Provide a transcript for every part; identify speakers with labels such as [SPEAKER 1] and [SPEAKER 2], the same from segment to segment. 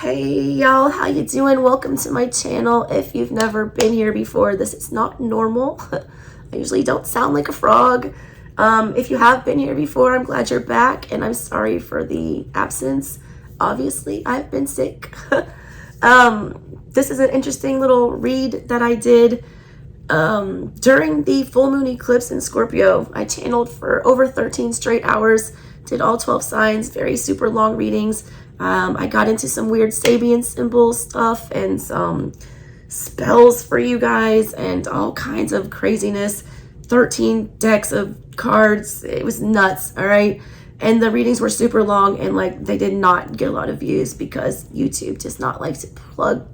[SPEAKER 1] Hey y'all, how you doing? Welcome to my channel. If you've never been here before, this is not normal. I usually don't sound like a frog. If you have been here before, I'm glad you're back, and I'm sorry for the absence. Obviously, I've been sick. This is an interesting little read that I did during the full moon eclipse in Scorpio. I channeled for over 13 straight hours, did all 12 signs, very super long readings. I got into some weird Sabian symbol stuff and some spells for you guys and all kinds of craziness. 13 decks of cards. It was nuts, all right? And the readings were super long, and like they did not get a lot of views because YouTube does not like to plug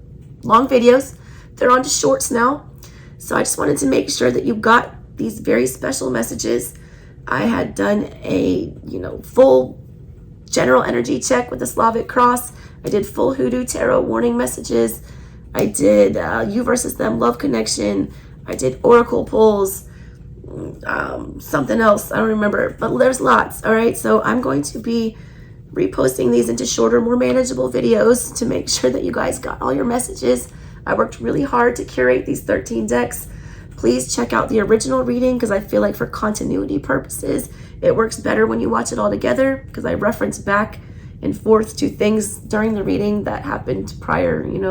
[SPEAKER 1] long videos. They're on to shorts now. So I just wanted to make sure that you got these very special messages. I had done a, full general energy check with the Slavic cross. I did full Hoodoo Tarot warning messages. I did you versus them love connection. I did oracle pulls, something else, I don't remember, but there's lots. All right, so I'm going to be reposting these into shorter, more manageable videos to make sure that you guys got all your messages. I worked really hard to curate these 13 decks. Please check out the original reading because I feel like for continuity purposes, it works better when you watch it all together because I reference back and forth to things during the reading that happened prior, and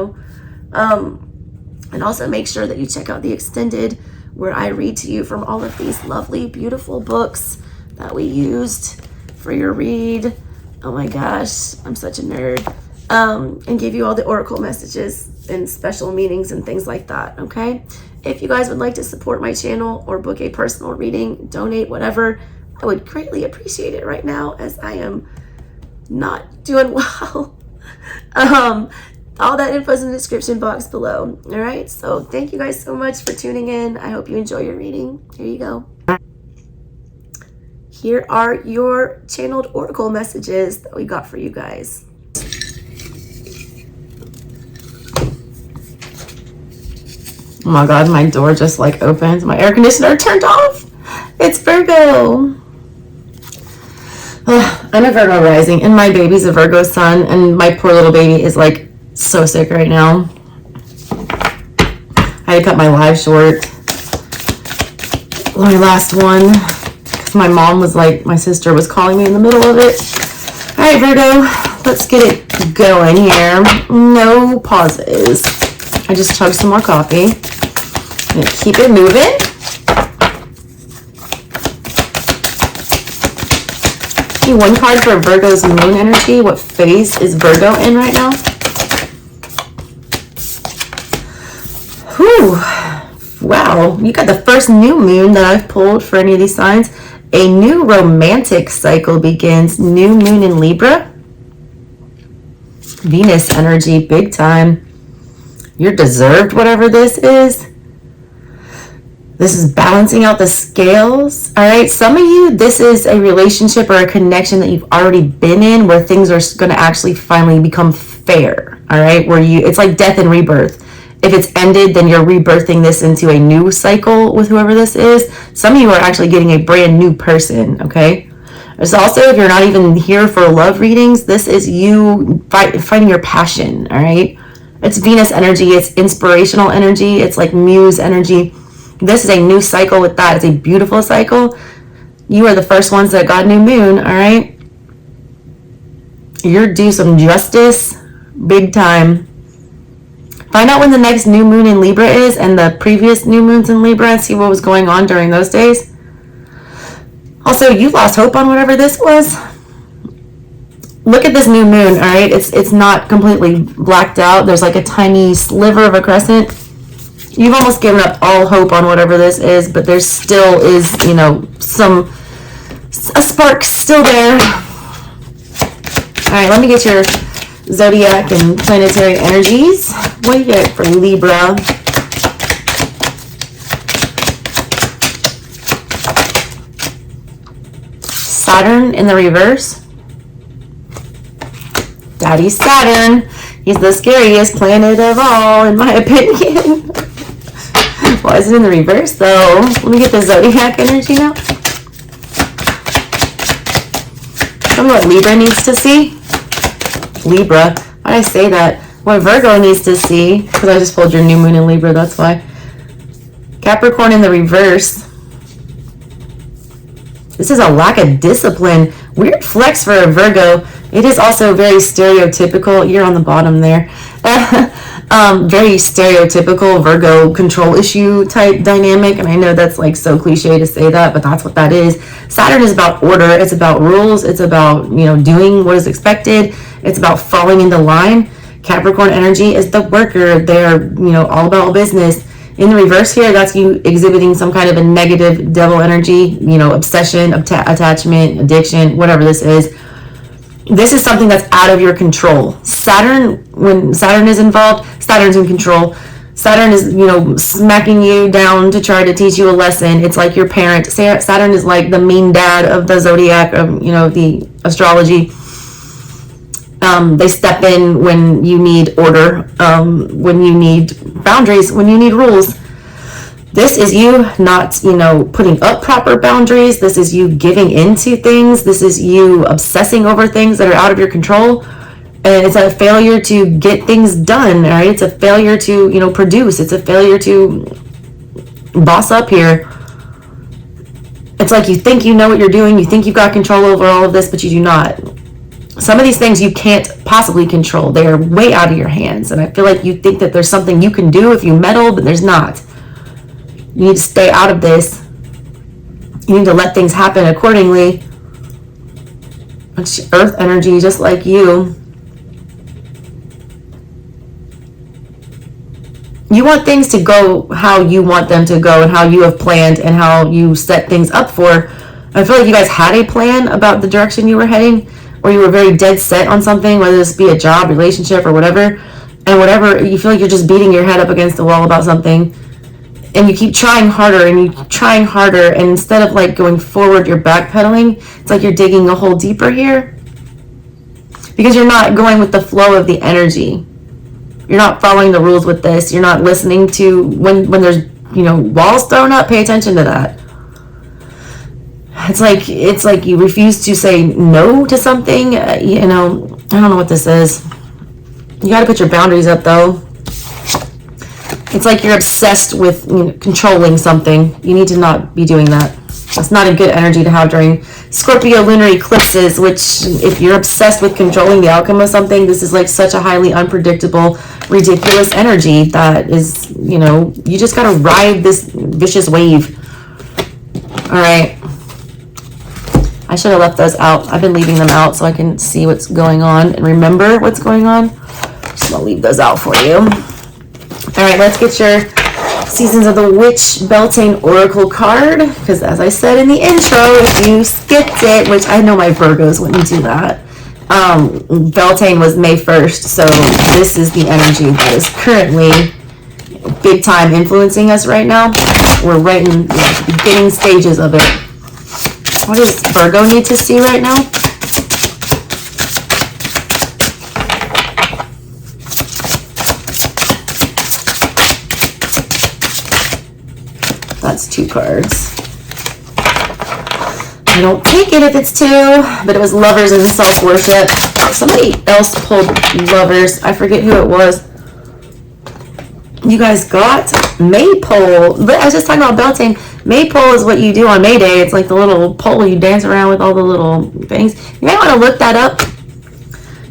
[SPEAKER 1] also make sure that you check out the extended where I read to you from all of these lovely, beautiful books that we used for your read. Oh my gosh, I'm such a nerd. And give you all the oracle messages and special meanings and things like that, okay? If you guys would like to support my channel or book a personal reading, donate, whatever, I would greatly appreciate it right now as I am not doing well. All that info is in the description box below. All right, so thank you guys so much for tuning in. I hope you enjoy your reading. Here you go. Here are your channeled oracle messages that we got for you guys. Oh my God, my door just like opened. My air conditioner turned off. It's Virgo. I'm a Virgo rising and my baby's a Virgo sun, and my poor little baby is like so sick right now. I had to cut my live short. My last one. Because my mom was like, my sister was calling me in the middle of it. All right, Virgo, let's get it going here. No pauses. I just chugged some more coffee. I'm gonna keep it moving. One card for Virgo's moon energy. What phase is Virgo in right now? Whew. Wow, you got the first new moon that I've pulled for any of these signs. A new romantic cycle begins. New moon in Libra. Venus energy, big time. You're deserved whatever this is. This is balancing out the scales. All right, some of you, this is a relationship or a connection that you've already been in where things are going to actually finally become fair. All right, where it's like death and rebirth. If it's ended, then you're rebirthing this into a new cycle with whoever this is. Some of you are actually getting a brand new person, okay? There's also, if you're not even here for love readings, this is you finding your passion, all right? It's Venus energy. It's inspirational energy. It's like muse energy. This is a new cycle with that. It's a beautiful cycle. You are the first ones that got new moon, all right? You're due some justice, big time. Find out when the next new moon in Libra is and the previous new moons in Libra and see what was going on during those days. Also, you lost hope on whatever this was. Look at this new moon, all right? It's not completely blacked out. There's like a tiny sliver of a crescent. You've almost given up all hope on whatever this is, but there still is, a spark still there. All right, let me get your zodiac and planetary energies. What do you get for Libra? Saturn in the reverse. Daddy Saturn. He's the scariest planet of all, in my opinion. Why is it in the reverse, though? Let me get the zodiac energy now. Tell me what Libra needs to see. Libra. Why I say that? What Virgo needs to see, because I just pulled your new moon in Libra, that's why. Capricorn in the reverse. This is a lack of discipline. Weird flex for a Virgo. It is also very stereotypical. You're on the bottom there. Very stereotypical Virgo control issue type dynamic. And I know that's like so cliche to say that, but that's what that is. Saturn is about order. It's about rules. It's about, doing what is expected. It's about falling into line. Capricorn energy is the worker. They're, all about business. In the reverse here, that's you exhibiting some kind of a negative devil energy, obsession, attachment, addiction, whatever this is. This is something that's out of your control. Saturn, when Saturn is involved, Saturn's in control. Saturn is, smacking you down to try to teach you a lesson. It's like your parent. Saturn is like the mean dad of the zodiac, of, the astrology. They step in when you need order, when you need boundaries, when you need rules. This is you not, putting up proper boundaries. This is you giving into things. This is you obsessing over things that are out of your control. And it's a failure to get things done, right? It's a failure to, produce. It's a failure to boss up here. It's like you think you know what you're doing. You think you've got control over all of this, but you do not. Some of these things you can't possibly control. They are way out of your hands. And I feel like you think that there's something you can do if you meddle, but there's not. You need to stay out of this. You need to let things happen accordingly. It's earth energy, just like you. You want things to go how you want them to go and how you have planned and how you set things up for. I feel like you guys had a plan about the direction you were heading, or you were very dead set on something, whether this be a job, relationship, or whatever. And whatever, you feel like you're just beating your head up against the wall about something. And you keep trying harder and you keep trying harder. And instead of like going forward, you're backpedaling. It's like you're digging a hole deeper here. Because you're not going with the flow of the energy. You're not following the rules with this. You're not listening to when there's, walls thrown up. Pay attention to that. It's like you refuse to say no to something. I don't know what this is. You got to put your boundaries up though. It's like you're obsessed with controlling something. You need to not be doing that. That's not a good energy to have during Scorpio lunar eclipses, which if you're obsessed with controlling the outcome of something, this is like such a highly unpredictable, ridiculous energy that is, you just got to ride this vicious wave. All right. I should have left those out. I've been leaving them out so I can see what's going on and remember what's going on. Just going to leave those out for you. All right, let's get your Seasons of the Witch Beltane Oracle card. Because as I said in the intro, if you skipped it, which I know my Virgos wouldn't do that. Beltane was May 1st, so this is the energy that is currently big time influencing us right now. We're right in the beginning stages of it. What does Virgo need to see right now? That's 2 cards. I don't take it if it's 2, but it was Lovers and Self-Worship. Somebody else pulled Lovers. I forget who it was. You guys got Maypole. But I was just talking about Beltane. Maypole is what you do on May Day. It's like the little pole you dance around with all the little things. You might want to look that up.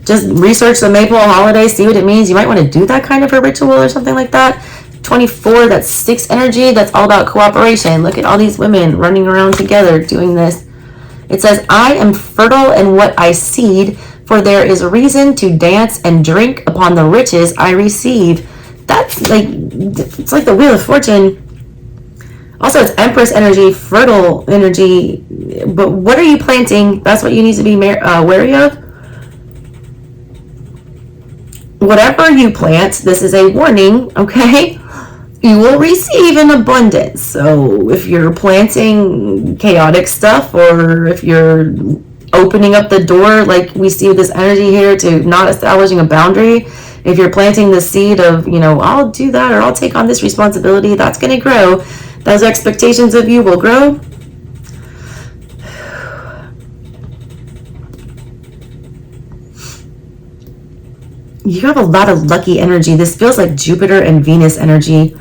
[SPEAKER 1] Just research the Maypole holiday, see what it means. You might want to do that kind of a ritual or something like that. 24, that's 6 energy. That's all about cooperation. Look at all these women running around together doing this. It says, I am fertile in what I seed, for there is reason to dance and drink upon the riches I receive. That's like, it's like the Wheel of Fortune. Also, it's Empress energy, fertile energy. But what are you planting? That's what you need to be wary of. Whatever you plant, this is a warning, okay? You will receive in abundance. So if you're planting chaotic stuff, or if you're opening up the door, like we see this energy here, to not establishing a boundary, if you're planting the seed of, I'll do that, or I'll take on this responsibility, that's going to grow. Those expectations of you will grow. You have a lot of lucky energy. This feels like Jupiter and Venus energy.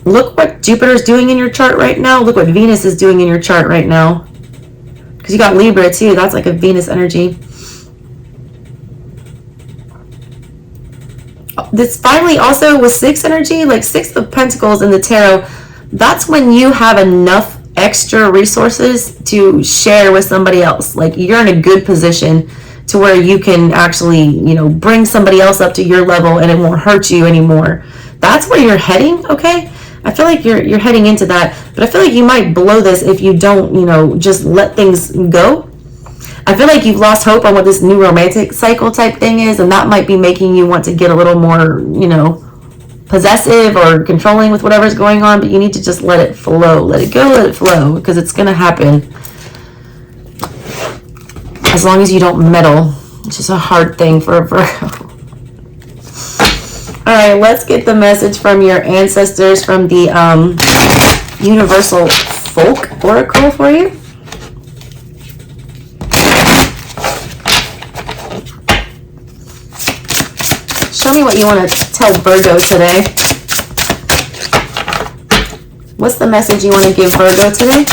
[SPEAKER 1] Look what Jupiter's doing in your chart right now. Look what Venus is doing in your chart right now. Because you got Libra too. That's like a Venus energy. This finally also with 6 energy, like 6 of Pentacles in the tarot. That's when you have enough extra resources to share with somebody else. Like you're in a good position to where you can actually, you know, bring somebody else up to your level and it won't hurt you anymore. That's where you're heading, okay? I feel like you're heading into that, but I feel like you might blow this if you don't, you know, just let things go. I feel like you've lost hope on what this new romantic cycle type thing is, and that might be making you want to get a little more, you know, possessive or controlling with whatever's going on, but you need to just let it flow. Let it go, let it flow, because it's going to happen. As long as you don't meddle, which is a hard thing for a Virgo. All right, let's get the message from your ancestors from the Universal Folk Oracle for you. Show me what you want to tell Virgo today. What's the message you want to give Virgo today?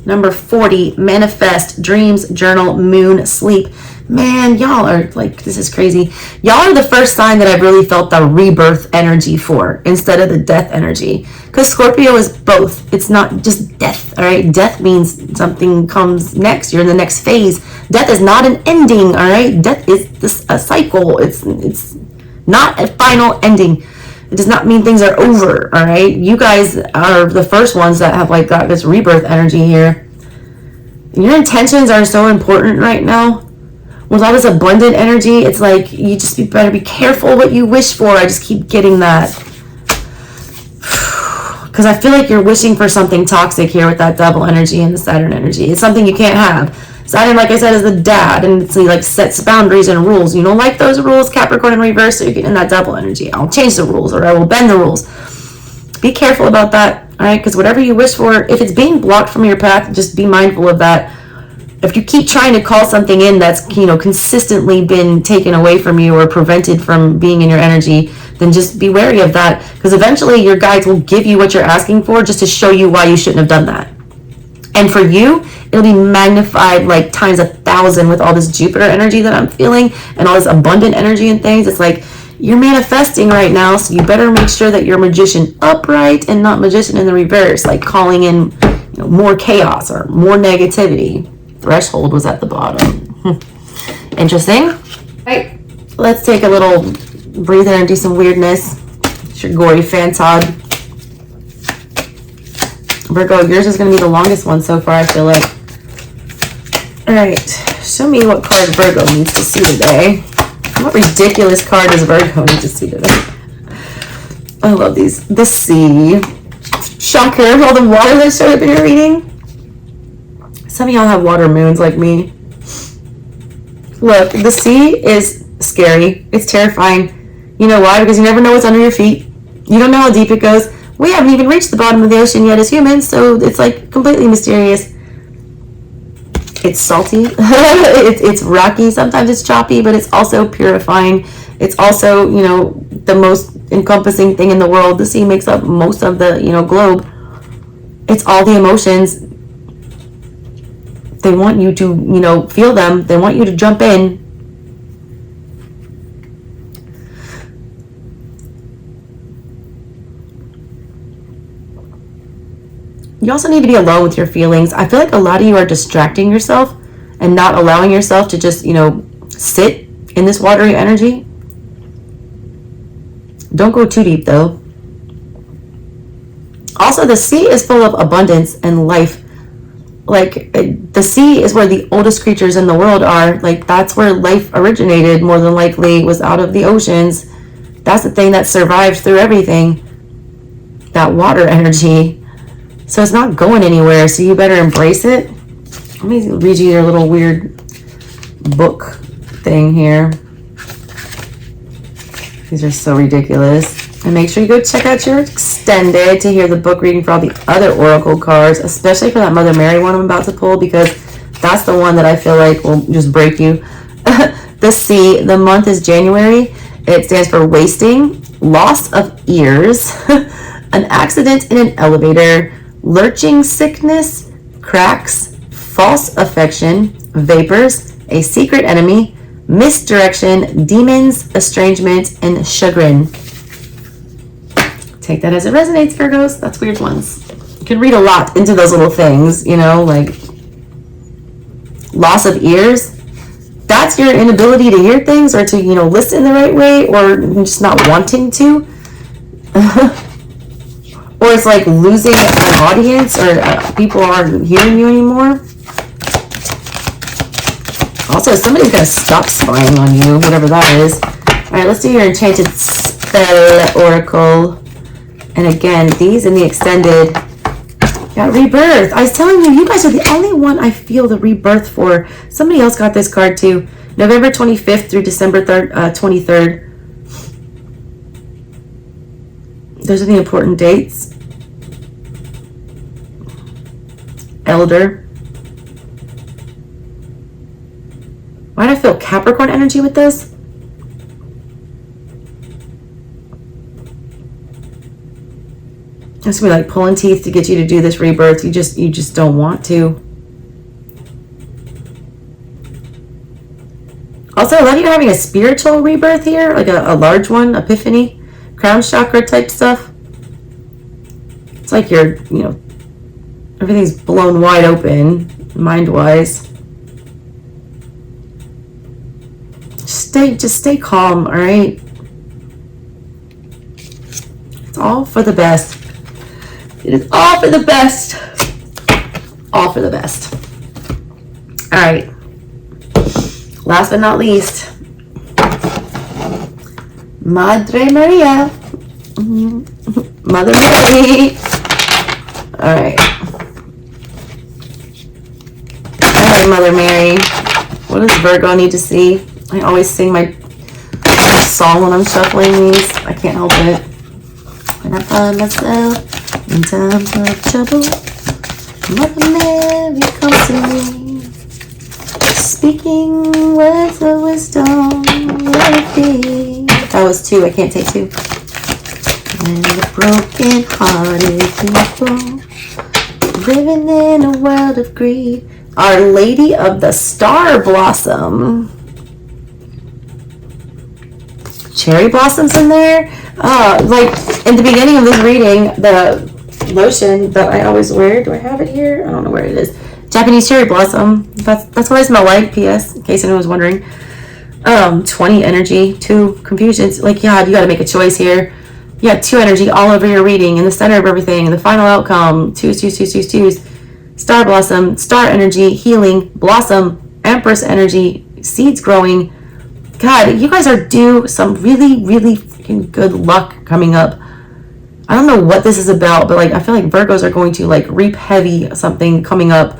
[SPEAKER 1] Number 40, manifest, dreams, journal, moon, sleep. Man, y'all are like, this is crazy. Y'all are the first sign that I've really felt the rebirth energy for instead of the death energy. Because Scorpio is both. It's not just death, all right? Death means something comes next. You're in the next phase. Death is not an ending, all right? Death is a cycle. It's not a final ending. It does not mean things are over, all right? You guys are the first ones that have like got this rebirth energy here. Your intentions are so important right now. With all this abundant energy, it's like you just better be careful what you wish for. I just keep getting that. Because I feel like you're wishing for something toxic here with that double energy and the Saturn energy. It's something you can't have. Saturn, like I said, is the dad, and it's like sets boundaries and rules. You don't like those rules, Capricorn in reverse, so you're getting that double energy. I'll change the rules, or I will bend the rules. Be careful about that, all right? Because whatever you wish for, if it's being blocked from your path, just be mindful of that. If you keep trying to call something in that's, you know, consistently been taken away from you or prevented from being in your energy, then just be wary of that. Because eventually your guides will give you what you're asking for just to show you why you shouldn't have done that. And for you, it'll be magnified like times 1,000 with all this Jupiter energy that I'm feeling and all this abundant energy and things. It's like you're manifesting right now, so you better make sure that you're magician upright and not magician in the reverse, like calling in, you know, more chaos or more negativity. Threshold was at the bottom. Interesting. All right, let's take a little breather and do some weirdness. It's your Gorey Fantod. Virgo, yours is going to be the longest one so far, I feel like. All right, show me what card Virgo needs to see today. What ridiculous card does Virgo need to see today? I love these. The sea. Shocker, all the water that showed up in your reading. Some of y'all have water moons like me. Look, the sea is scary. It's terrifying. You know why? Because you never know what's under your feet. You don't know how deep it goes. We haven't even reached the bottom of the ocean yet as humans, so it's like completely mysterious. It's salty. it's rocky. Sometimes it's choppy, but it's also purifying. It's also, you know, the most encompassing thing in the world. The sea makes up most of the, you know, globe. It's all the emotions. They want you to, you know, feel them. They want you to jump in. You also need to be alone with your feelings. I feel like a lot of you are distracting yourself and not allowing yourself to just, you know, sit in this watery energy. Don't go too deep though. Also, the sea is full of abundance and life. Like, the sea is where the oldest creatures in the world are. Like, that's where life originated, more than likely, was out of the oceans. That's the thing that survived through everything. That water energy. So it's not going anywhere, so you better embrace it. Let me read you your little weird book thing here. These are so ridiculous. And make sure you go check out your extended to hear the book reading for all the other Oracle cards, especially for that Mother Mary one I'm about to pull, because that's the one that I feel like will just break you. The C, the month is January. It stands for wasting, loss of ears, an accident in an elevator, lurching sickness, cracks, false affection, vapors, a secret enemy, misdirection, demons, estrangement, and chagrin. Take that as it resonates, Virgos. That's weird ones. You can read a lot into those little things, you know, like loss of ears. That's your inability to hear things or to, you know, listen the right way, or just not wanting to. Or it's like losing an audience, or people aren't hearing you anymore. Also, somebody's going to stop spying on you, whatever that is. All right, let's do your Enchanted Zelle Oracle. And again, these in the extended got rebirth. I was telling you, you guys are the only one I feel the rebirth for. Somebody else got this card too. November 25th through December 23rd. Those are the important dates. Elder. Why do I feel Capricorn energy with this? It's gonna be like pulling teeth to get you to do this rebirth. You just don't want to. Also, a lot of you are having a spiritual rebirth here, like a large one, epiphany, crown chakra type stuff. It's like you're, you know, everything's blown wide open, mind-wise. Just stay calm, all right? It's all for the best. It is all for the best. All for the best. All right. Last but not least, Madre Maria. Mother Mary. All right. All right, Mother Mary. What does Virgo need to see? I always sing my song when I'm shuffling these. I can't help it. When I find myself in times of trouble, Mother Mary comes to me, speaking words of wisdom, let it be. That was two, I can't take two. And the broken hearted people, living in a world of greed. Our Lady of the Star Blossom. Cherry blossoms in there. Like in the beginning of this reading, the lotion that I always wear. Do I have it here? I don't know where it is. Japanese cherry blossom. That's what I smell like. P.S. In case anyone was wondering. 20 energy, 2 confusions. Like, yeah, you got to make a choice here. You got 2 energy all over your reading in the center of everything. The final outcome. 2s. Star blossom, star energy, healing, blossom, empress energy, seeds growing. God, you guys are due some really, really freaking good luck coming up. I don't know what this is about, but like I feel like Virgos are going to like reap heavy something coming up.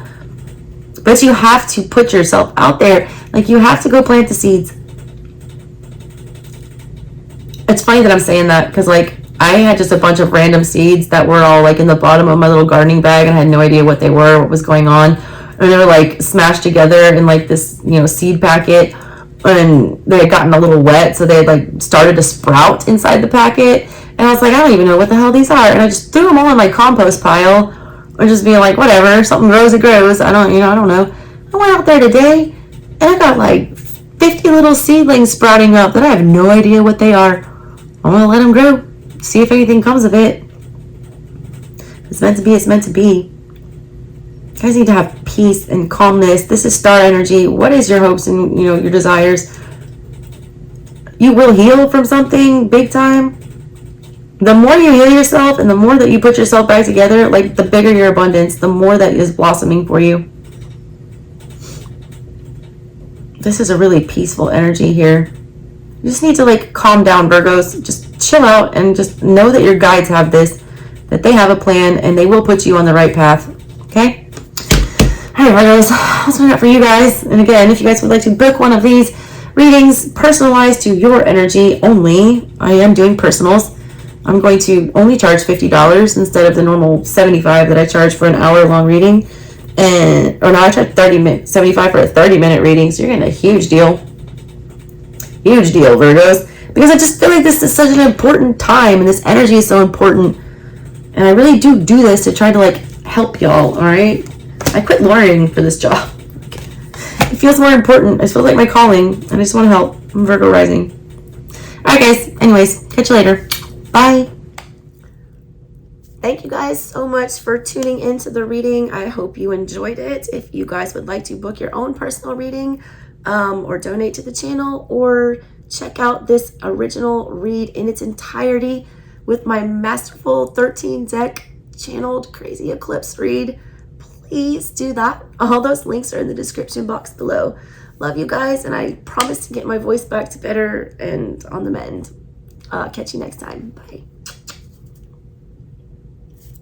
[SPEAKER 1] But you have to put yourself out there. Like you have to go plant the seeds. It's funny that I'm saying that because like I had just a bunch of random seeds that were all like in the bottom of my little gardening bag and I had no idea what they were, what was going on. And they were like smashed together in like this, you know, seed packet. And they had gotten a little wet, so they had like started to sprout inside the packet. And I was like, I don't even know what the hell these are. And I just threw them all in my compost pile, or just being like, whatever, something grows, it grows. I don't know. I went out there today, and I got like 50 little seedlings sprouting up that I have no idea what they are. I'm gonna let them grow, see if anything comes of it. If it's meant to be, it's meant to be. You guys need to have peace and calmness. This is star energy. What is your hopes and, you know, your desires? You will heal from something big time. The more you heal yourself and the more that you put yourself back together, like the bigger your abundance, the more that is blossoming for you. This is a really peaceful energy here. You just need to like calm down, Virgos. Just chill out and just know that your guides have this, that they have a plan and they will put you on the right path. Okay? Alright, Virgos, that's what I got for you guys. And again, if you guys would like to book one of these readings personalized to your energy only, I am doing personals. I'm going to only charge $50 instead of the normal $75 that I charge for an hour-long reading. Or no, I charge $75 for a 30-minute reading, so you're getting a huge deal. Huge deal, Virgos. Because I just feel like this is such an important time, and this energy is so important. And I really do this to try to, like, help y'all, alright? I quit lawyering for this job. It feels more important. It feels like my calling, and I just want to help. I'm Virgo rising. Alright, guys. Anyways, catch you later. Bye. Thank you guys so much for tuning into the reading. I hope you enjoyed it. If you guys would like to book your own personal reading, or donate to the channel, or check out this original read in its entirety with my masterful 13 deck channeled crazy eclipse read, please do that. All those links are in the description box below. Love you guys, and I promise to get my voice back to better and on the mend. Catch you next time. Bye.